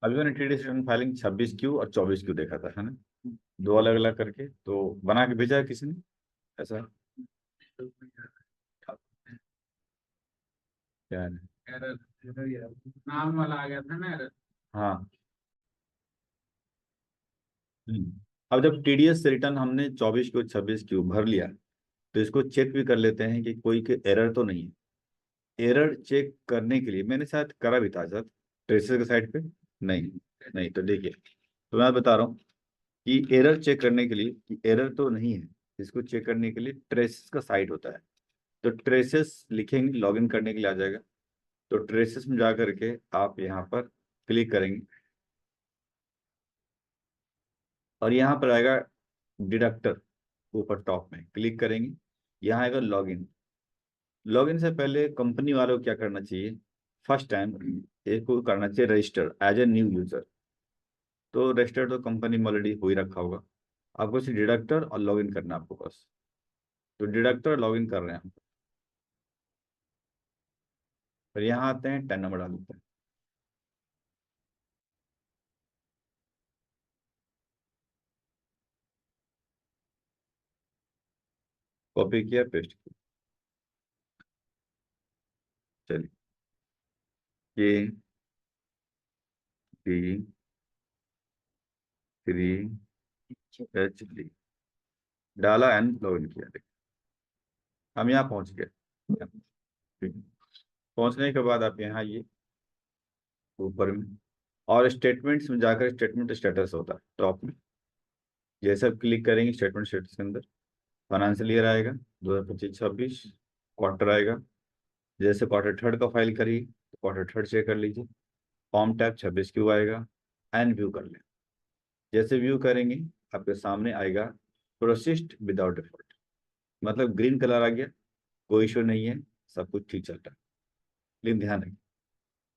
अभी मैंने TDS return filing 26Q और 24Q देखा था, है ना? दो अलग अलग करके तो बना के भेजा है किसी ने, ऐसा? क्या है? एरर, नाम वाला आ गया था ना एरर। हाँ। अब जब टीडीएस रिटर्न हमने 24Q 26Q भर लिया, तो इसको चेक भी कर लेते हैं कि कोई के एरर तो नहीं है। एरर चेक करने के लिए मैंने शायद करा भी था सर, ट्रेसेस के साइड पे। नहीं, नहीं तो देखिए, तो मैं बता रहा हूँ कि एरर चेक करने के लिए कि एरर तो नहीं है, इसको चेक करने के लिए ट्रेसेस का साइट होता है। तो ट्रेसेस लिखेंगे, लॉगिन करने के लिए आ जाएगा। तो ट्रेसेस में जा करके आप यहाँ पर क्लिक करेंगे और यहाँ पर आएगा डिडक्टर, ऊपर टॉप में क्लिक करेंगे। यहाँ आएगा लॉगिन। लॉगिन से पहले कंपनी वालों को क्या करना चाहिए, फर्स्ट टाइम एक को करना चाहिए register as a new user. तो रजिस्टर तो कंपनी में ऑलरेडी हो ही रखा होगा, आपको सिर्फ डिडक्टर और लॉगिन करना है आपको बस। तो डिडक्टर लॉगिन कर रहे हैं हम। फिर यहाँ आते हैं, 10 नंबर डाल देते हैं। कॉपी किया, पेस्ट किया। चलिए, K3H3 डाला एंड लॉगिन किया। देखिए, हम यहाँ पहुंच गए। ठीक है। पहुंचने के बाद आप यहाँ ये ऊपर में और स्टेटमेंट्स में जाकर स्टेटमेंट स्टेटस होता है टॉप में। जैसे आप क्लिक करेंगे स्टेटमेंट स्टेटस के अंदर फाइनेंशियल ईयर आएगा 2025-26, क्वार्टर आएगा। जैसे क्वार्टर थर्ड का फाइल करिए तो क्वार्टर थर्ड चेक कर लीजिए। फॉर्म टैब 26Q आएगा, एंड व्यू कर लें। जैसे व्यू करेंगे आपके सामने आएगा प्रोसेस्ड विदाउट डिफॉल्ट, मतलब ग्रीन कलर आ गया, कोई इशू नहीं है, सब कुछ ठीक चल रहा है। लेकिन ध्यान रखिए,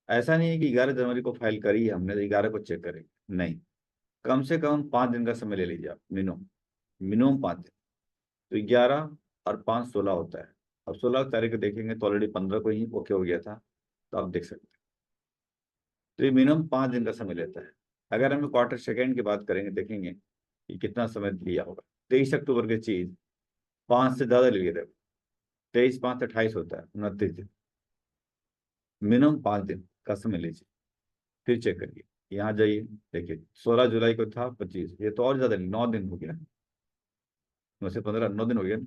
ऐसा नहीं है कि 11 जनवरी को फाइल करी है हमने तो 11 को चेक करेंगे, नहीं। कम से कम 5 दिन का समय ले लीजिए आप, मिनिमम मिनिमम 5 दिन। तो 11 और 5 16 होता है। अब 16 तारीख को देखेंगे तो ऑलरेडी 15 को ही ओके हो गया था, तो आप देख सकते हैं। तो ये मिनिमम 5 दिन का समय लेता है। अगर हम क्वार्टर सेकेंड की बात करेंगे, देखेंगे कि कितना समय लिया होगा। 23 अक्टूबर की चीज 5 से ज्यादा लिए थे। 23 5 28 होता है, 29 दिन। मिनिमम 5 दिन का समय लीजिए, फिर चेक करिए। यहाँ जाइए, देखिए 16 जुलाई को था 25, ये तो और ज्यादा 9 दिन हो गया। 9 से 15, 9 दिन हो गया ना।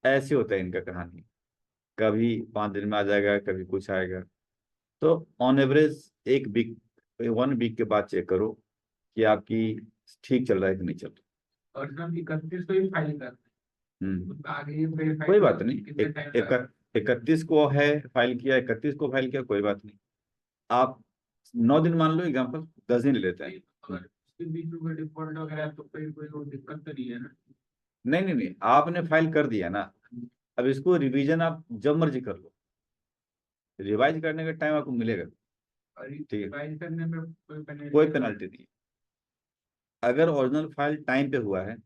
ऐसे होता है इनका कहानी, कभी 5 दिन में आ जाएगा, कभी कुछ आएगा। तो ऑन एवरेज एक वीक, 1 वीक के बाद चेक करो कि आपकी ठीक चल रहा है कि नहीं चल रहा। और हम 31 को ही फाइल करते हैं, हम्म। आगे वेरीफाई कोई बात करते नहीं, हैं कितने टाइम लगा। 31 को है फाइल किया, 31 को फाइल किया, कोई बात नहीं। आप 9 दिन मान लो एग्जाम्पल, 10 दिन ले लेते हैं। अगर उसके बीच में कोई डिफॉल्ट वगैरह है, तो कोई कोई और दिक्कत तो नहीं है ना। नहीं नहीं नहीं, आपने फाइल कर दिया ना, अब इसको रिवीजन आप जब मर्जी कर लो, रिवाइज करने का टाइम आपको मिलेगा। और ठीक है, रिवाइज करने में कोई कोई पेनल्टी तो पेनल्टी नहीं है। अगर ओरिजिनल फाइल टाइम पे हुआ है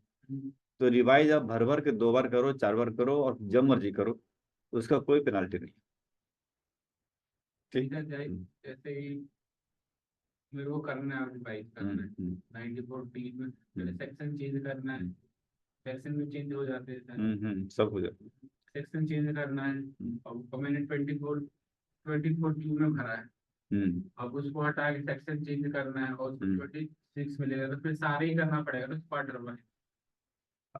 तो रिवाइज आप भर भर के 2 बार करो, 4 बार करो और जब मर्जी करो, उसका कोई पेनल्टी नहीं। ठीक। ठीक है। जैसे ही मेरे को करना है, रिवाइज करना है, हम्म। 94 में हम्म। सेक्शन चेंज करना है। हम्म। सेक्शन में चेंज हो जाते हैं, सब हो जाता सेक्शन चेंज करना है। है। और मैंने 24 Q में भरा है। हम्म। अब उसको हटा के सेक्शन चेंज करना है और उसको हम्म। 26 मिलेगा, तो फिर सारे ही करना पड़ेगा ना क्वार्टर में।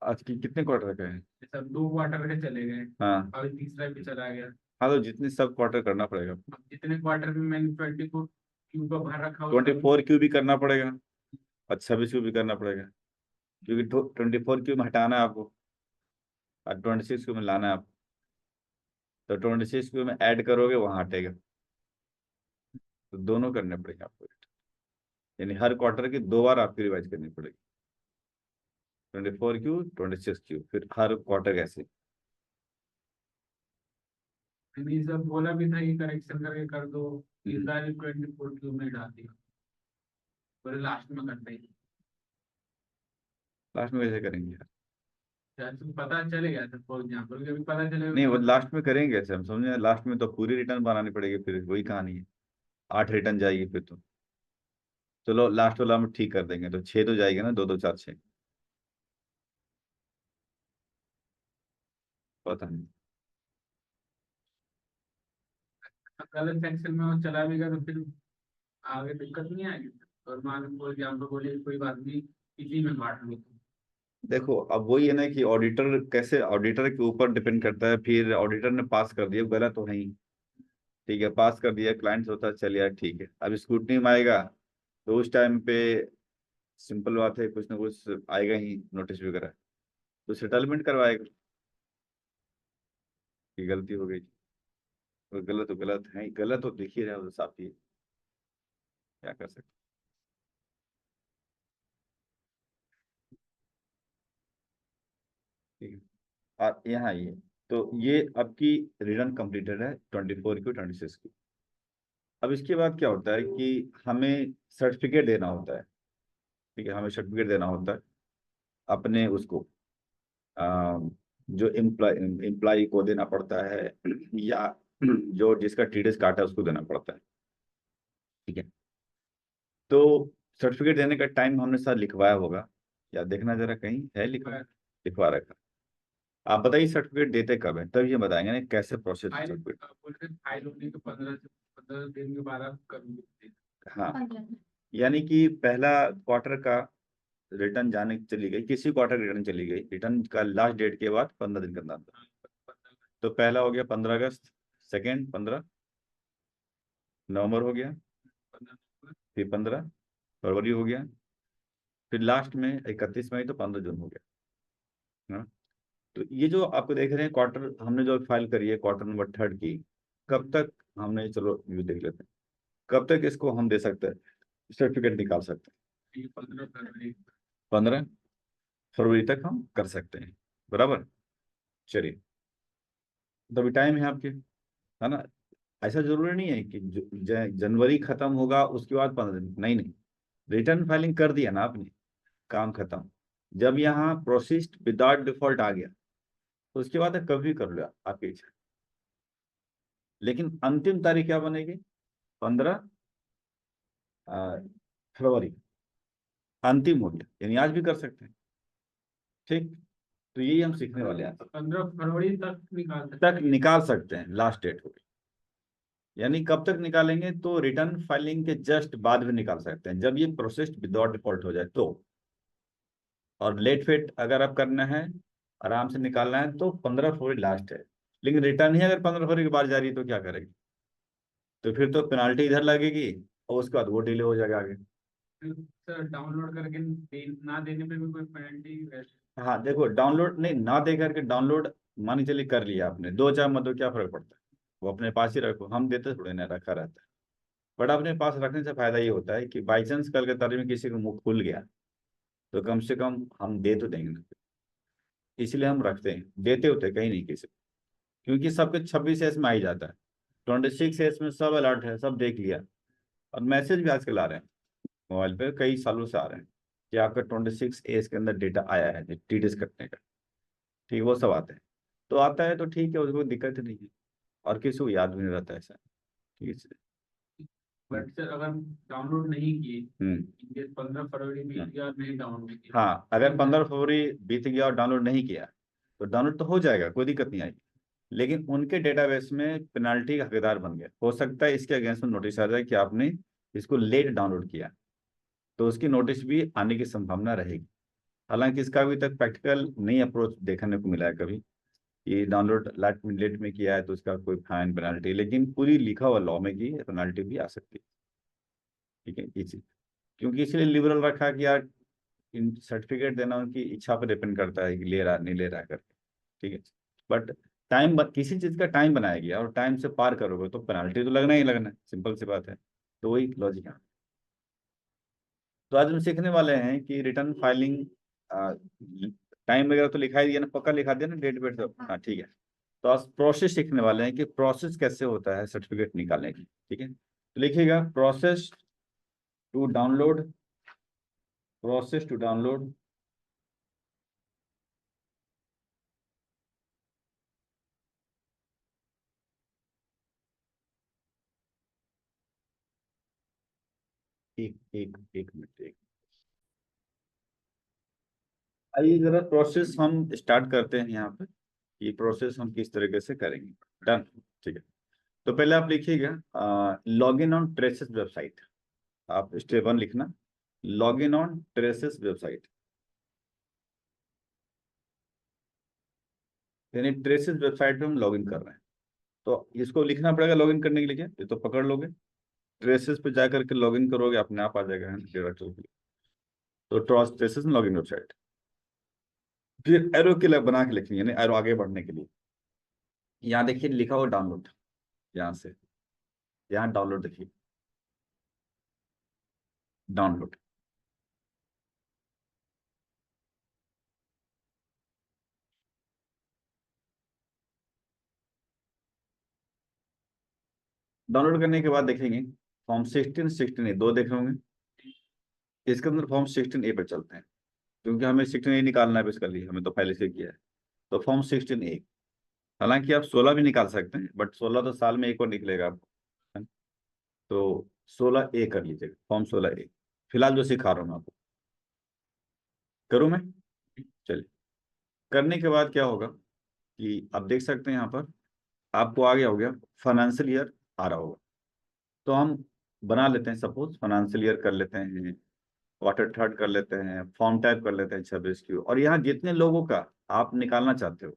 आज की कितने क्वार्टर का है? सब 2 क्वार्टर के चले गए, हाँ। अभी तीसरा भी चला गया। हाँ, तो जितने सब क्वार्टर करना पड़ेगा। अब जितने क्वार्टर में मैंने 24 Q का भर रखा हो, 24Q भी करना पड़ेगा और 26Q भी करना पड़ेगा, क्योंकि 24Q में हटाना है आपको और 26Q में लाना है आपको। तो 26Q में ऐड करोगे, वहां हटेगा। तो दोनों करने पड़ेंगे आपको, यानी हर क्वार्टर की 2 बार आपकी रिवाइज करनी पड़ेगी। 24Q 26Q, फिर हर क्वार्टर कैसे। मैंने सब बोला भी था कि करेक्शन करके कर दो। इस हम्म। बार 24Q में डाल दिया, बोले लास्ट में करते हैं। लास्ट में कैसे करेंगे यार? शायद तुम पता चले गया था, फॉर एग्जाम्पल कभी पता चलेगा नहीं, वो कि लास्ट में करेंगे कैसे, हम समझे लास्ट में तो पूरी रिटर्न बनानी पड़ेगी, फिर वही कहानी है। 8 रिटर्न जाएगी फिर तो। चलो लास्ट वाला हम ठीक कर देंगे, तो 6 तो जाएगा ना, 2 2 4 6, पता नहीं। गलत सेक्शन में वो चला भी गया तो फिर आगे दिक्कत नहीं आएगी। और मान लो कोई एग्जाम पे बोले कोई बात नहीं, इसी में बांट लो। देखो अब वही है ना कि ऑडिटर कैसे, ऑडिटर के ऊपर डिपेंड करता है। फिर ऑडिटर ने पास कर दिया, गलत तो है ही, ठीक है, पास कर दिया, क्लाइंट होता है चल यार ठीक है। अब स्क्रूटनी में आएगा तो उस टाइम पे सिंपल बात है, कुछ ना कुछ आएगा ही नोटिस वगैरह, तो सेटलमेंट करवाएगा कि गलती हो गई। और गलत तो गलत है ही, गलत तो दिख ही रहा है, वो तो साफ ही है, क्या कर सकते हैं। ठीक है, और यहाँ ये, तो ये आपकी रिटर्न कंप्लीटेड है 24 की 26 की। अब इसके बाद क्या होता है कि हमें सर्टिफिकेट देना होता है। ठीक है, हमें सर्टिफिकेट देना होता है अपने उसको, अ, जो एम्प्लॉय को देना पड़ता है, या जो जिसका टीडीएस काटा है उसको देना पड़ता है। ठीक है, तो सर्टिफिकेट देने का टाइम हमने साथ लिखवाया होगा, या देखना जरा कहीं है लिखवा, लिखवा रखा। आप बताइए सर्टिफिकेट देते कब है, तब ये बताएंगे ना कैसे प्रोसेस फाइल सर्टिफिकेट। बोलते फाइल होने के 15 दिन के बाद आप करोगे। हाँ, यानी कि पहला क्वार्टर का रिटर्न जाने चली गई, किसी क्वार्टर की रिटर्न चली गई, रिटर्न का लास्ट डेट के बाद 15 दिन का अंदर। तो पहला हो गया 15 अगस्त, सेकेंड 15 नवंबर हो गया, फिर 15 फरवरी हो गया, फिर लास्ट में 31 मई, तो 15 जून हो गया। हाँ, तो ये जो आपको देख रहे हैं क्वार्टर, हमने जो फाइल करी है क्वार्टर नंबर थर्ड की, कब तक हमने, चलो व्यू देख लेते हैं, कब तक इसको हम दे सकते हैं, सर्टिफिकेट निकाल सकते हैं। 15 फरवरी। 15 फरवरी तक हम कर सकते हैं, बराबर। चलिए, तो अभी टाइम है आपके, है ना। ऐसा जरूरी नहीं है कि जनवरी खत्म होगा उसके बाद 15 दिन, नहीं नहीं, रिटर्न फाइलिंग कर दिया ना आपने, काम खत्म। जब यहाँ प्रोसेस्ड विदाउट डिफॉल्ट आ गया तो उसके बाद कभी कर लो आपकी इच्छा, लेकिन अंतिम तारीख क्या बनेगी, 15 फरवरी, अंतिम हो गया, यानी आज भी कर सकते हैं। ठीक, तो यही हम सीखने वाले हैं, 15 फरवरी तक निकाल तक सकते हैं। निकाल सकते हैं, लास्ट डेट हो गई। यानी कब तक निकालेंगे, तो रिटर्न फाइलिंग के जस्ट बाद में निकाल सकते हैं, जब ये प्रोसेस्ड विदाउट डिफॉल्ट हो जाए तो। और लेट फेट अगर आप करना है, आराम से निकालना है, तो 15 फरवरी लास्ट है। लेकिन रिटर्न ही अगर 15 फरवरी के बाद जा रही है तो क्या करेगी, तो फिर तो पेनाल्टी इधर लगेगी, और उसके बाद वो डिले हो जाएगा आगे। फिर सर डाउनलोड करके ना देने पे भी कोई पेनल्टी रहती हाँ देखो, डाउनलोड नहीं ना दे करके, डाउनलोड मान के चलिए कर लिया आपने, 2 4 मत दो, क्या फर्क पड़ता है, वो अपने पास ही रखो, हम देते थोड़े ना, रखा रहता है। बट अपने पास रखने से फायदा ये होता है कि बाई चांस कल के तारीख में किसी का मुंह खुल गया, तो कम से कम हम दे तो देंगे ना। इसलिए हम रखते हैं, देते होते कहीं नहीं किसी को। क्योंकि सबके 26 एस में आ ही जाता है, 26 एस में सब अलर्ट है, सब देख लिया। और मैसेज भी आजकल आ रहे हैं मोबाइल पे, कई सालों से आ रहे हैं कि आपका 26 एज के अंदर डेटा आया है टीडीएस कटने का। ठीक है, वो सब आते हैं, तो आता है तो ठीक है, उसको दिक्कत नहीं है। और किसी को याद भी नहीं रहता ऐसा, ठीक है इसलिए। है। बट सर अगर डाउनलोड नहीं हम्म किए, 15 फरवरी बीत हम्म। गया और नहीं डाउनलोड किए, हाँ, अगर ठीक है। 15 फरवरी बीत गया और डाउनलोड नहीं किया, तो डाउनलोड तो हो जाएगा, कोई दिक्कत नहीं आएगी। लेकिन उनके डेटाबेस में पेनाल्टी का हकदार बन गया, हो सकता है इसके अगेंस्ट में नोटिस आ जाए कि आपने इसको लेट डाउनलोड किया, तो उसकी नोटिस भी आने की संभावना रहेगी। हालांकि इसका अभी तक प्रैक्टिकल नहीं अप्रोच देखने को मिला है कभी, कि डाउनलोड लेट में किया है तो उसका कोई फाइन पेनाल्टी, लेकिन पूरी लिखा हुआ लॉ में की पेनाल्टी भी आ सकती है। ठीक है, इसी, क्योंकि इसलिए लिबरल रखा कि यार इन सर्टिफिकेट देना उनकी इच्छा पर डिपेंड करता है कि ले रहा नहीं ले रहा करके। ठीक है, बट टाइम, किसी चीज का टाइम बनाया गया और टाइम से पार करोगे तो पेनाल्टी तो लगना ही लगना है, सिंपल सी बात है। तो वही लॉजिक है। तो आज हम सीखने वाले हैं कि रिटर्न फाइलिंग, टाइम वगैरह तो लिखा ही दिया ना, पक्का लिखा दिया ना, डेट वेट सब, हाँ ठीक है। तो आज प्रोसेस सीखने वाले हैं कि प्रोसेस कैसे होता है सर्टिफिकेट निकालने की। ठीक है, तो लिखिएगा to download process to download एक मिनट, एक। आइए जरा प्रोसेस हम स्टार्ट करते हैं यहाँ पे। ये प्रोसेस हम किस तरीके से करेंगे। डन। ठीक है। तो पहले आप लिखिएगा log in on traces website. आप स्टेप 1 लिखना, log in on traces website. यानी ट्रेसेस वेबसाइट पे हम लॉग इन कर रहे हैं। तो इसको लिखना पड़ेगा लॉग इन करने के लिए, क्या ये तो पकड़ लोगे। ट्रेसेस पे जा करके लॉग इन करोगे, अपने आप आ जाएगा डेटा के लिए। तो ट्रेसेस लॉग इन वेबसाइट। फिर एरो के लिए बना के लिखेंगे, यानी एरो आगे बढ़ने के लिए। यहाँ देखिए लिखा हुआ डाउनलोड, यहाँ से यहाँ डाउनलोड देखिए, डाउनलोड। डाउनलोड करने के बाद देखेंगे फॉर्म 16 16 ए, दो देख रहे होंगे। इसके अंदर फॉर्म 16 ए पे चलते हैं, क्योंकि हमें 16 ए निकालना है इसका लिए, हमें तो पहले से किया है। तो फॉर्म 16 ए। हालांकि आप 16 भी निकाल सकते हैं, बट 16 तो साल में एक और निकलेगा आपको, है ना? तो 16 ए कर लीजिएगा, फॉर्म 16 ए। फिलहाल जो सिखा रहा हूँ आपको, करूँ मैं? चलिए। करने के बाद क्या होगा कि आप देख सकते हैं यहाँ पर आपको आ गया, हो गया फाइनेंशियल ईयर आ रहा होगा। तो हम बना लेते हैं, सपोज फाइनेंशियल ईयर कर लेते हैं, क्वार्टर थर्ड कर लेते हैं, फॉर्म टाइप कर लेते हैं 26 क्यू, और यहाँ जितने लोगों का आप निकालना चाहते हो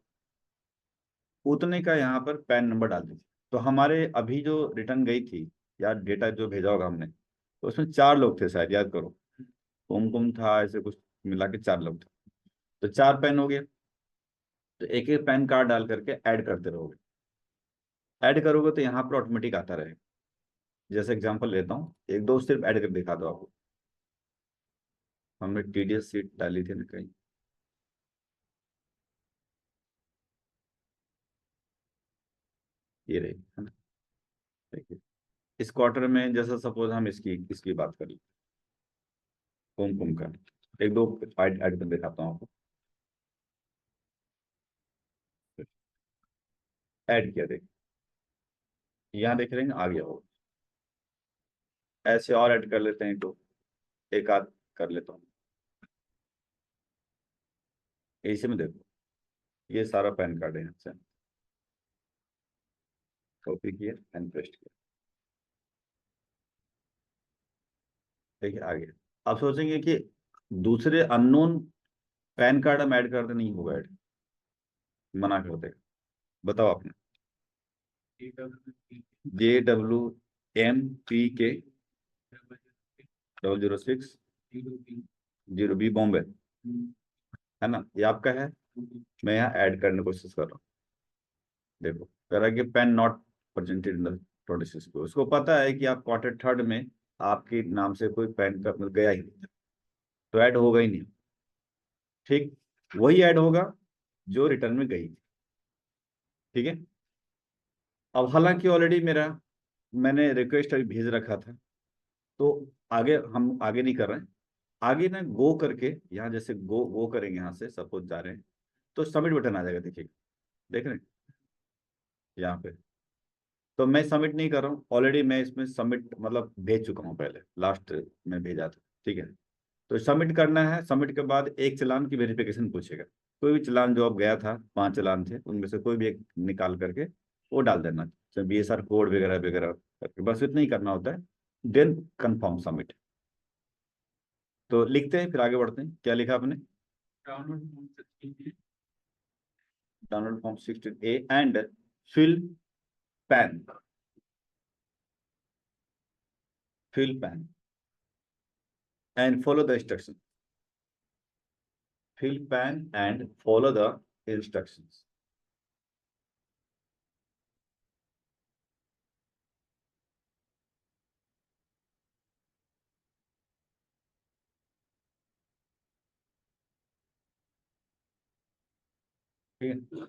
उतने का यहाँ पर पैन नंबर डाल दीजिए। तो हमारे अभी जो रिटर्न गई थी या डेटा जो भेजा होगा हमने, तो उसमें 4 लोग थे शायद, याद करो। कुमकुम था, ऐसे कुछ मिला के 4 लोग थे। तो 4 पैन हो गया। तो एक एक पैन कार्ड डाल करके ऐड करते रहोगे। ऐड करोगे तो यहाँ पर ऑटोमेटिक आता रहेगा। जैसे एग्जांपल लेता हूँ, एक दो सिर्फ ऐड कर दिखा दो आपको। हमने टीडीएस सीट डाली थी ना कहीं, ये रही, है ना? देखिए इस क्वार्टर में जैसा सपोज हम इसकी इसकी बात कर लें, कुमकुम का। एक दो ऐड ऐड कर दिखाता हूँ आपको। ऐड किया, देख यहाँ देख रहे हैं आ गया हो। ऐसे और ऐड कर लेते हैं, तो एक आध कर लेता हूँ। इसी में देखो, ये सारा पैन कार्ड है, यहाँ से कॉपी किया एंड पेस्ट किया। देखिए आ गया। आप सोचेंगे कि दूसरे अननोन पैन कार्ड हम ऐड करते, नहीं होगा ऐड, मना कर देगा। बताओ आपने। JWMPK 006 0 B बॉम्बे, है ना? ये आपका है। मैं यहाँ ऐड करने की कोशिश कर रहा हूँ। देखो कह रहा है कि PAN not presented in the producers को। उसको पता है कि आप क्वार्टर थर्ड में आपके नाम से कोई पेन का मतलब गया ही नहीं, तो ऐड होगा ही नहीं। ठीक, वही ऐड होगा जो रिटर्न में गई थी। ठीक है। अब हालांकि ऑलरेडी मेरा, मैंने रिक्वेस्ट अभी भेज रखा था, तो आगे हम आगे नहीं कर रहे हैं। आगे ना गो करके, यहाँ जैसे गो गो करेंगे, यहाँ से सपोज जा रहे हैं, तो सबमिट बटन आ जाएगा, देखिए। देख रहे हैं यहाँ पे। तो मैं सबमिट नहीं कर रहा हूँ, ऑलरेडी मैं इसमें सबमिट मतलब भेज चुका हूँ, पहले लास्ट में भेजा था। ठीक है। तो सबमिट करना है। सबमिट के बाद एक चालान की वेरिफिकेशन पूछेगा। कोई भी चालान जो अब गया था, 5 चालान थे, उनमें से कोई भी एक निकाल करके वो डाल देना, चाहे BSR कोड वगैरह वगैरह करके, बस इतना ही करना होता है। Then confirm submit. तो लिखते हैं, फिर आगे बढ़ते हैं। क्या लिखा आपने? Download form 16A and fill PAN, fill pan and follow the instruction. Fill pan and follow the instructions. ठीक है।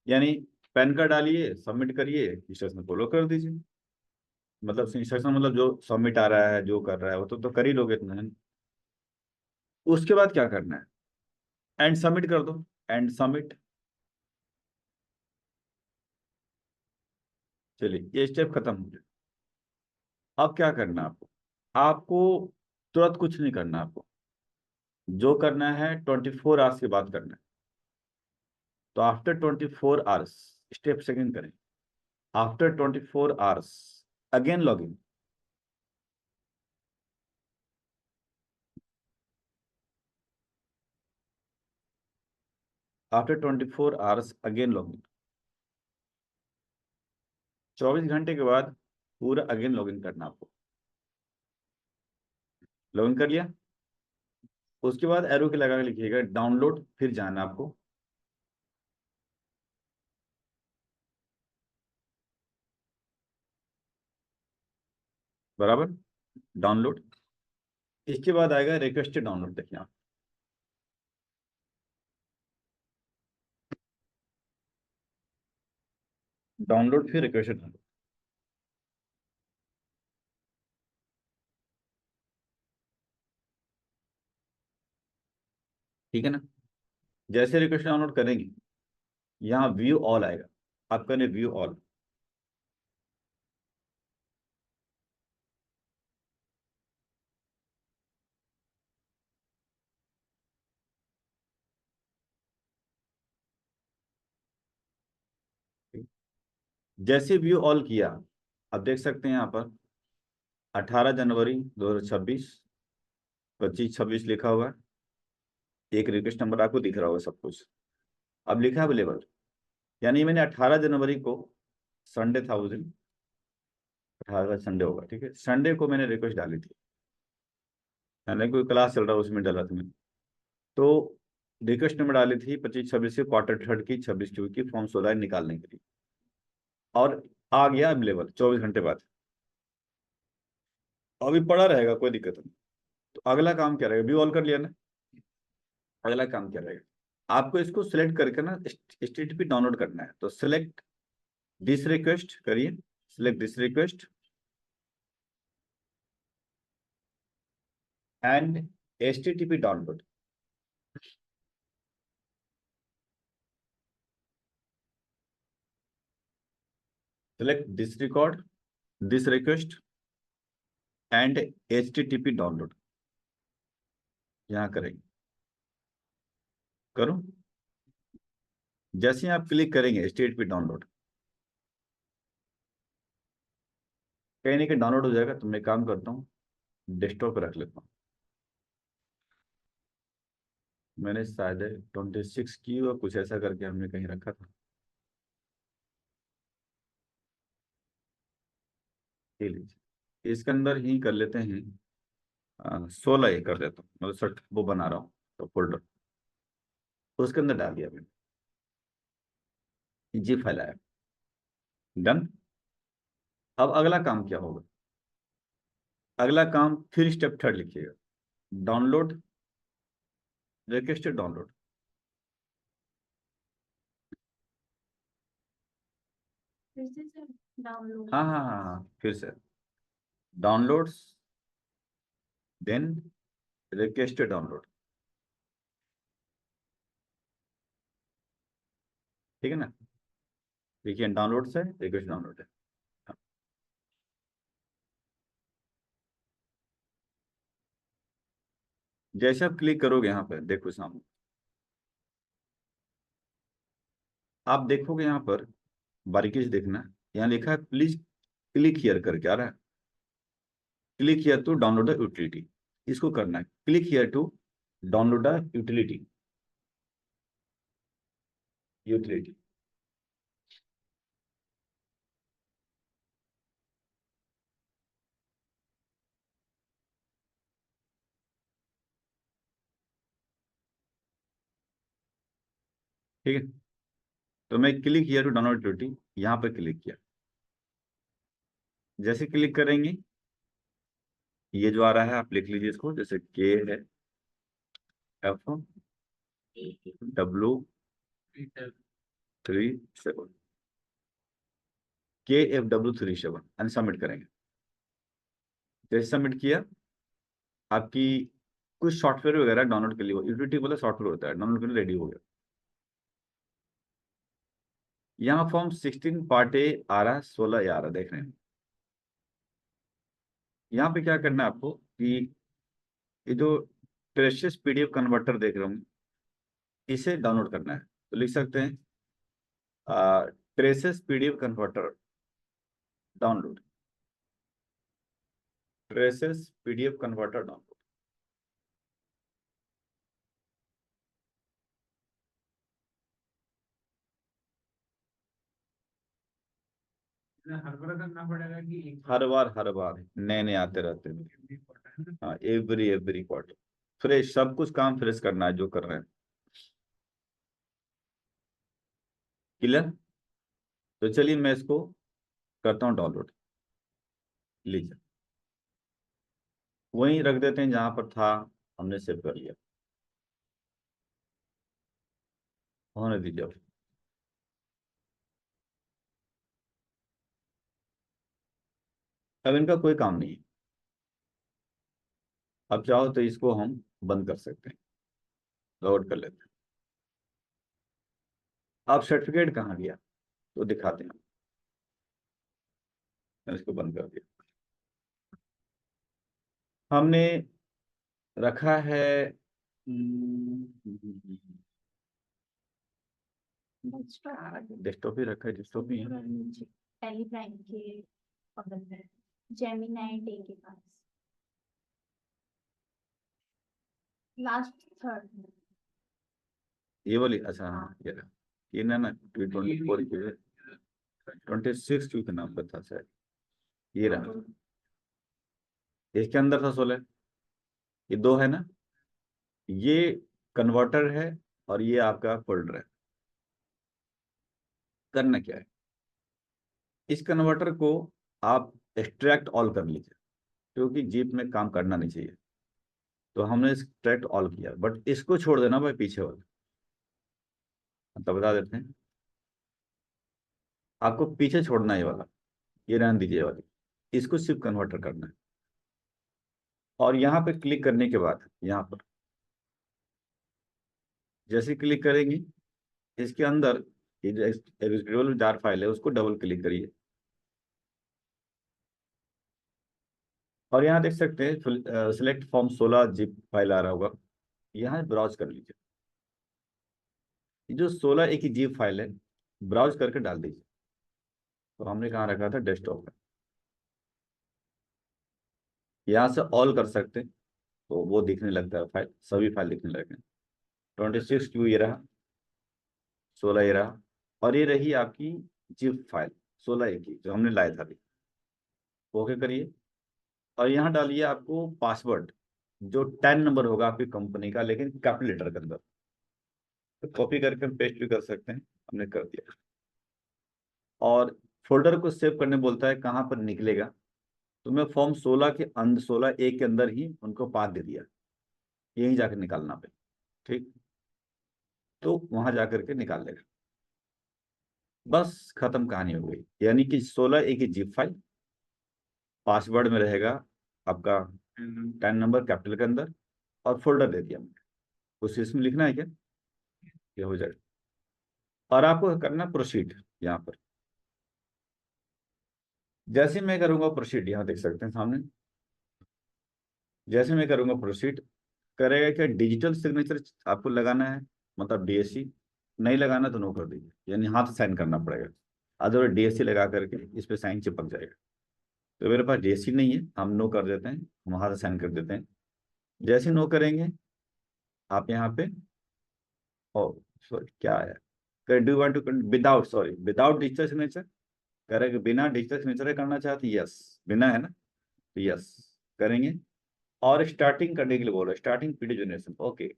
यानी पैन कार्ड डालिए, सबमिट करिए, इंस्ट्रक्शन फॉलो कर दीजिए। मतलब इंस्ट्रक्शन मतलब जो सबमिट आ रहा है, जो कर रहा है वो तो कर ही लोगे इतना, है ना? उसके बाद क्या करना है? एंड सबमिट कर दो। And submit. चलिए ये स्टेप खत्म हो गया। अब क्या करना है आपको? आपको तुरंत कुछ नहीं करना आपको, जो करना है 24 आवर्स के बाद करना है। तो आफ्टर 24 आवर्स, स्टेप सेकंड करें, after 24 hours again log in. After 24 hours again log in, 24 घंटे के बाद पूरा अगेन लॉग इन करना आपको। लॉग इन कर लिया, उसके बाद एरो के लगा के लिखिएगा डाउनलोड, फिर जाना आपको। बराबर, डाउनलोड। इसके बाद आएगा रिक्वेस्टेड डाउनलोड, देखिए आप, डाउनलोड फिर रिक्वेस्टेड डाउनलोड। ठीक है ना। जैसे रिक्वेस्ट डाउनलोड करेंगे, यहाँ व्यू ऑल आएगा, आप करें व्यू ऑल। जैसे व्यू ऑल किया, आप देख सकते हैं यहाँ पर 18 जनवरी 2026, 25-26 लिखा हुआ है। एक रिक्वेस्ट नंबर आपको दिख रहा होगा सब कुछ। अब लिखा है अवेलेबल, यानी मैंने 18 जनवरी को, संडे था उस दिन, 18 संडे होगा, ठीक है, संडे को मैंने रिक्वेस्ट डाली थी, यानी कोई क्लास चल रहा है उसमें डाला था मैंने। तो रिक्वेस्ट नंबर डाली थी 25-26 से, क्वार्टर 3 की, 26 की, फॉर्म 16 निकालने के लिए, और आ गया अवेलेबल 24 घंटे बाद। अभी पड़ा रहेगा, कोई दिक्कत नहीं। तो अगला काम क्या रहेगा, व्यू ऑल कर लिया ना, अगला काम क्या रहेगा, आपको इसको सिलेक्ट करके ना स्टेट पे डाउनलोड करना है। तो सिलेक्ट दिस रिक्वेस्ट करिए, select this request and HTTP download. Select this record, this request and HTTP download, यहाँ करेंगे। करो, जैसे ही आप क्लिक करेंगे HTTP डाउनलोड, कहीं ना कहीं डाउनलोड हो जाएगा। तो मैं काम करता हूँ, डेस्कटॉप पर रख लेता हूँ। मैंने शायद 26 की और कुछ ऐसा करके हमने कहीं रखा था, ये लीजिए, इसके अंदर ही कर लेते हैं। 16 ही कर देता हूँ, मतलब 60 वो बना रहा हूँ तो फोल्डर, उसके अंदर डाल दिया मैंने, जी फाइल आया। डन। अब अगला काम क्या होगा, अगला काम फिर स्टेप थर्ड लिखिएगा, डाउनलोड, रिक्वेस्टेड डाउनलोड। फिर से सर डाउनलोड। हाँ हाँ हाँ हाँ, फिर से डाउनलोड्स, देन रिक्वेस्टेड डाउनलोड। ठीक है ना, देखिए डाउनलोड से रिक्वेस्ट डाउनलोड है। जैसे आप क्लिक करोगे यहाँ पर, देखो सामने आप देखोगे, यहाँ पर बारीकी से देखना, यहाँ लिखा है प्लीज क्लिक हियर करके आ रहा है, click here to download the utility. इसको करना है, click here to download the utility, utility. ठीक है, तो मैं click here to download utility यहाँ पर क्लिक किया। जैसे क्लिक करेंगे, ये जो आ रहा है आप लिख लीजिए इसको, जैसे के है F W37, KFW37, सबमिट करेंगे। जैसे सबमिट किया, आपकी कुछ सॉफ्टवेयर वगैरह डाउनलोड के लिए, यूटिलिटी वाला सॉफ्टवेयर होता है, डाउनलोड के लिए रेडी हो गया। यहाँ फॉर्म 16 पार्ट ए आ रहा है, 16 आ रहा है, देख रहे हैं। यहाँ पे क्या करना है आपको कि ये जो ट्रेसेस पीडीएफ कन्वर्टर देख रहा हूँ, इसे डाउनलोड करना है, तो लिख सकते हैं traces PDF converter download, traces PDF converter download. हर बार करना पड़ेगा कि हर बार नए नए आते रहते हैं। हाँ, एवरी क्वार्टर फ्रेश, सब कुछ काम फ्रेश करना है जो कर रहे हैं। क्लियर? तो चलिए मैं इसको करता हूँ डाउनलोड। लीजिए, वहीं रख देते हैं जहां पर था, हमने सेव कर लिया, होने दीजिए अब। अब इनका कोई काम नहीं है। अब चाहो तो इसको हम बंद कर सकते हैं, लॉग कर लेते हैं। अब सर्टिफिकेट कहाँ गया तो दिखाते हैं। मैंने इसको बंद कर दिया। हमने रखा है डेस्कटॉप ही रखा है, डेस्कटॉप ही है। टैली प्राइम के बगल में जेमिनी डे के पास लास्ट थर्ड। ये वाली, अच्छा हाँ ये रहा। ये ना 24 के 26 क्यों के नाम पर था शायद, ये रहा। इसके अंदर था 16, ये दो है ना, ये कन्वर्टर है और ये आपका फोल्डर है। करना क्या है, इस कन्वर्टर को आप एक्सट्रैक्ट ऑल कर लीजिए, क्योंकि जीप में काम करना नहीं चाहिए। तो हमने एक्सट्रैक्ट ऑल किया, बट इसको छोड़ देना भाई, पीछे वाला। तो बता देते हैं, आपको पीछे छोड़ना है ये वाला, ये रहने दीजिए वाली, इसको सिर्फ कन्वर्टर करना है। और यहाँ पे क्लिक करने के बाद यहाँ पर जैसे क्लिक करेंगे, इसके अंदर ये जो एग्जीक्यूटेबल जार फाइल है उसको डबल क्लिक करिए, और यहाँ देख सकते हैं सिलेक्ट फॉर्म 16 जिप फाइल आ रहा होगा, यहाँ ब्राउज कर लीजिए। ये जो 16 एक ही जिप फाइल है, ब्राउज करके डाल दीजिए। तो हमने कहाँ रखा था, डेस्कटॉप में। यहाँ से ऑल कर सकते हैं, तो वो दिखने लगता है, फाइल सभी फाइल दिखने लगते हैं। 26 क्यू ये रहा, 16 ये रहा, और ये रही आपकी जिप फाइल 16 एक ही जो हमने लाया था अभी। ओके करिए, और यहाँ डालिए आपको पासवर्ड, जो 10 नंबर होगा आपकी कंपनी का, लेकिन कैपिटल लेटर के अंदर। तो कॉपी करके हम पेस्ट भी कर सकते हैं, हमने कर दिया। और फोल्डर को सेव करने बोलता है, कहाँ पर निकलेगा, तो मैं फॉर्म 16 के अंदर 16 ए के अंदर ही उनको पाथ दे दिया, यहीं जाकर निकालना पे। ठीक, तो वहां जाकर के निकाल लेगा। बस खत्म, कहानी हो गई। यानी कि 16 ए की जिप फाइल, पासवर्ड में रहेगा आपका 10 नंबर कैपिटल के अंदर, और फोल्डर दे दिया मैंने, उस इसमें लिखना है क्या, ये हो जाएगा। और आपको करना प्रोसीड। यहाँ पर जैसे मैं करूंगा प्रोसीड, यहाँ देख सकते हैं सामने, जैसे मैं करूंगा प्रोसीड करेगा क्या, डिजिटल सिग्नेचर आपको लगाना है, मतलब डीएससी। नहीं लगाना तो नो कर दीजिए, यानी हाथ से साइन करना पड़ेगा, अदरवाइज डीएससी लगा करके इस पे साइन चिपक जाएगा। तो मेरे पास डीएससी नहीं है, हम नो कर देते हैं, हम हाथ से साइन कर देते हैं। जैसे नो करेंगे आप यहाँ पे, ओ सॉरी क्या है, do want to without, sorry without digital signature करेंगे, बिना डिजिटल सिग्नेचर करना चाहते, यस, बिना है ना, तो यस करेंगे। और स्टार्टिंग करने के लिए बोलो, स्टार्टिंग पीडीएफ जनरेशन, ओके।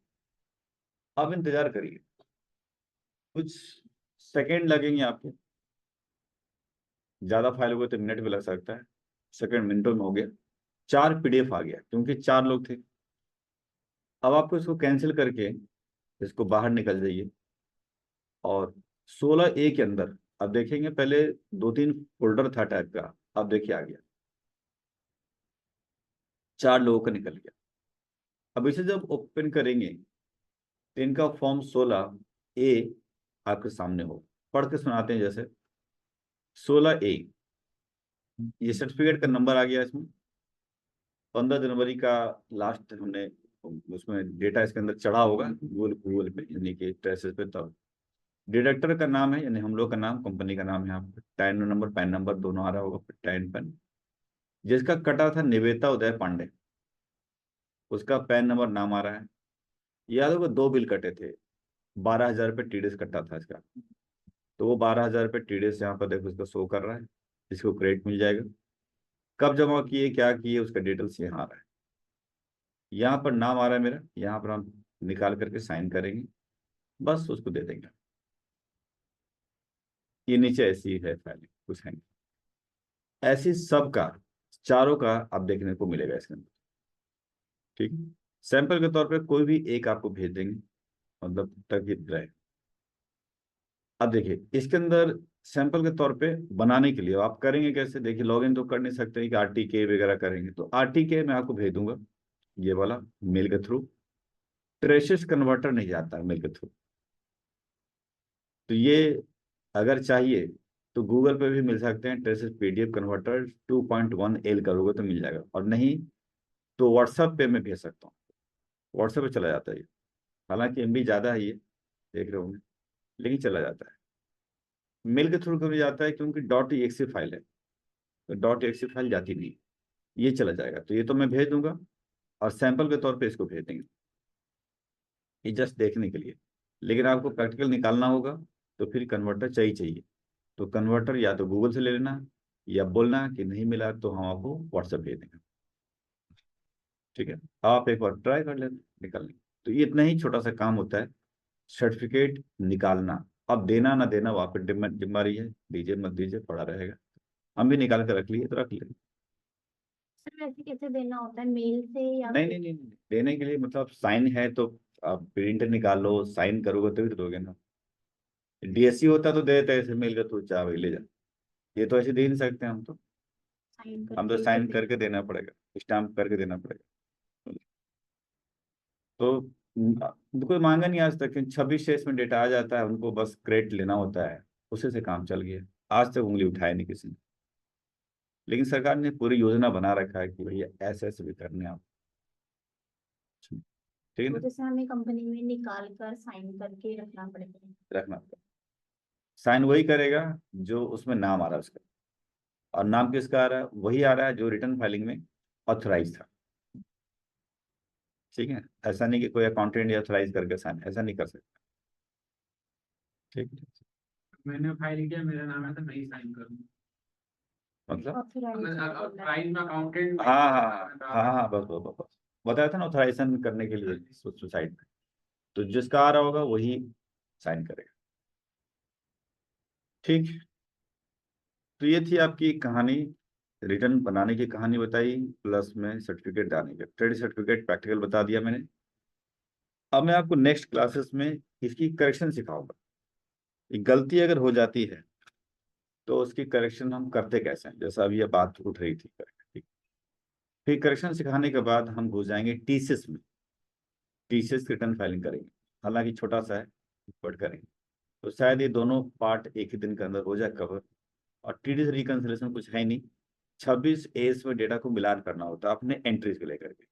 अब इंतजार करिए, कुछ सेकंड लगेंगे आपके, ज्यादा फाइल हो गए तो मिनट भी लग सकता है, सेकंड मिनटों में हो गया। 4 पीडीएफ आ गया, क्योंकि 4 लोग थे। अब आपको इसको कैंसिल करके इसको बाहर निकल जाइए, और 16 ए के अंदर अब देखेंगे, पहले 2-3 फोल्डर था टाइप का, अब देखिए आ गया, 4 लोगों का निकल गया। अब इसे जब ओपन करेंगे, तो इनका फॉर्म 16 ए आपके सामने हो, पढ़ के सुनाते हैं। जैसे 16 ए, ये सर्टिफिकेट का नंबर आ गया इसमें, 15 जनवरी का लास्ट हमने उसमें डेटा इसके अंदर चढ़ा होगा गूगल पे, यानी कि ट्रेसेस पे। तब डिडक्टर का नाम है, यानी हम लोग का नाम, कंपनी का नाम है, यहाँ पे टैन नंबर पैन नंबर दोनों आ रहा होगा, टैन पैन। जिसका कटा था निवेता उदय पांडे, उसका पैन नंबर नाम आ रहा है। याद होगा 2 बिल कटे थे, 12,000 रुपये टीडीएस कटा था इसका। तो वो 12,000 रुपये टीडीएस यहाँ पर देखो इसका शो कर रहा है, इसको क्रेडिट मिल जाएगा। कब जमा किए, क्या किए, उसका डिटेल्स यहाँ आ रहा है। यहाँ पर नाम आ रहा है मेरा, यहाँ पर हम निकाल करके साइन करेंगे, बस उसको दे देंगे। ये नीचे ऐसी है फाइल, कुछ है नहीं। ऐसी सबका, चारों का आप देखने को मिलेगा इसके अंदर। ठीक है, सैंपल के तौर पे कोई भी एक आपको भेज देंगे, मतलब तक ही रहे। अब देखिए इसके अंदर सैंपल के तौर पे बनाने के लिए आप करेंगे कैसे, देखिए लॉगिन तो कर नहीं सकते कि आरटीके वगैरह करेंगे, तो आरटीके मैं आपको भेज दूंगा ये वाला मेल के थ्रू। ट्रेसेस कन्वर्टर नहीं जाता है मेल के थ्रू, तो ये अगर चाहिए तो गूगल पे भी मिल सकते हैं, ट्रेसेस पीडीएफ कन्वर्टर 2.1L करोगे तो मिल जाएगा, और नहीं तो व्हाट्सएप पे मैं भेज सकता हूँ, व्हाट्सएप पे चला जाता है ये। हालांकि एमबी ज़्यादा है ये, देख रहे होंगे, लेकिन चला जाता है। मेल के थ्रू क्यों नहीं जाता है, क्योंकि .exe फाइल है, तो .exe फाइल जाती नहीं, ये चला जाएगा। तो ये तो मैं भेज दूंगा, और सैंपल के तौर पे इसको भेज देंगे, ये जस्ट देखने के लिए। लेकिन आपको प्रैक्टिकल निकालना होगा, तो फिर कन्वर्टर चाहिए। तो कन्वर्टर या तो गूगल से ले लेना, या बोलना कि नहीं मिला तो हम आपको व्हाट्सएप भेज देंगे। ठीक है, आप एक बार ट्राई कर लेना निकालने। तो ये इतना ही छोटा सा काम होता है, सर्टिफिकेट निकालना। अब देना ना देना वो आपकी जिम्मेदारी है, दीजिए मत दीजिए पड़ा रहेगा। हम भी निकाल कर रख लिए तो रख लेंगे। सर वैसे कैसे देना होता है, मेल से या नहीं फिर? नहीं नहीं नहीं, देने के लिए मतलब साइन है तो आप प्रिंट निकाल लो, साइन करोगे तभी तो दोगे ना। डीएससी होता तो देते ऐसे मेल का थ्रू, चाहे ले जा, ये तो ऐसे दे नहीं सकते हम तो। साइन हम तो करके साइन फिर करके देना पड़ेगा, स्टाम्प करके देना पड़ेगा। तो कोई मांगा नहीं आज तक, 26/6 में डेटा आ जाता है, उनको बस क्रेडिट लेना होता है, उसी से काम चल गया। आज तक उंगली उठाए नहीं किसी ने। लेकिन सरकार ने पूरी योजना बना रखा है कि भैया ऐसे ऐसे भी करने आप। ठीक है तो ना, जैसे हमें कंपनी में निकाल कर साइन करके रखना पड़ेगा। रखना पड़ेगा। साइन वही करेगा जो उसमें नाम आ रहा है उसका, और नाम किसका आ रहा है, वही आ रहा है जो रिटर्न फाइलिंग में ऑथराइज था। ठीक है, ऐसा नहीं कि कोई अकाउंटेंट ऑथराइज करके साइन, ऐसा नहीं कर सकता। ठीक है, मैंने फाइल किया, मेरा नाम है तो नहीं साइन करूँ। मतलब प्राइस में अकाउंटेंट। हाँ हाँ हाँ हाँ हाँ, बस बताया था ना ऑथराइजेशन करने के लिए सोसाइटी में। तो जिसका आ रहा होगा वही साइन करेगा। ठीक, तो ये थी आपकी कहानी, रिटर्न बनाने की कहानी बताई, प्लस में सर्टिफिकेट डालने के, ट्रेड सर्टिफिकेट प्रैक्टिकल बता दिया मैंने। अब मैं आपको नेक्स्ट क्लासेस में इसकी करेक्शन सिखाऊंगा। ये गलती अगर हो जाती है तो उसकी करेक्शन हम करते कैसे हैं, जैसा अभी ये बात उठ रही थी ठीक। फिर करेक्शन सिखाने के बाद हम घुस जाएंगे टीसीएस में, टीसीएस रिटर्न फाइलिंग करेंगे। हालांकि छोटा सा है बट करेंगे, तो शायद ये दोनों पार्ट एक ही दिन के अंदर हो जाए कवर। और टीडीएस रिकंसिलेशन कुछ है नहीं, 26 एस में डेटा को मिलान करना होता है अपने एंट्रीज को लेकर के,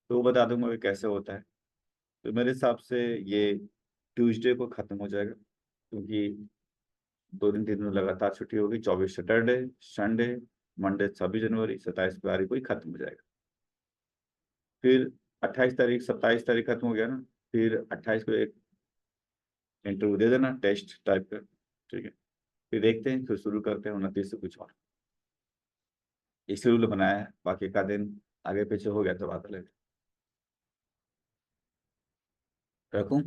तो वो बता दूंगा कि कैसे होता है। तो मेरे हिसाब से ये ट्यूसडे को खत्म हो जाएगा, क्योंकि 2 दिन 3 दिन लगातार छुट्टी होगी, 24 सैटरडे, संडे, मंडे 26 जनवरी, 27 फरवरी को ही खत्म हो जाएगा। फिर 28 तारीख 27 तारीख खत्म हो गया ना, फिर 28 को एक इंटरव्यू दे देना टेस्ट टाइप का। ठीक है, फिर देखते हैं, फिर शुरू करते हैं 29 से कुछ और। इस रूल बनाया है, बाकी का दिन आगे पीछे हो गया तो बात अलग है। रखूं?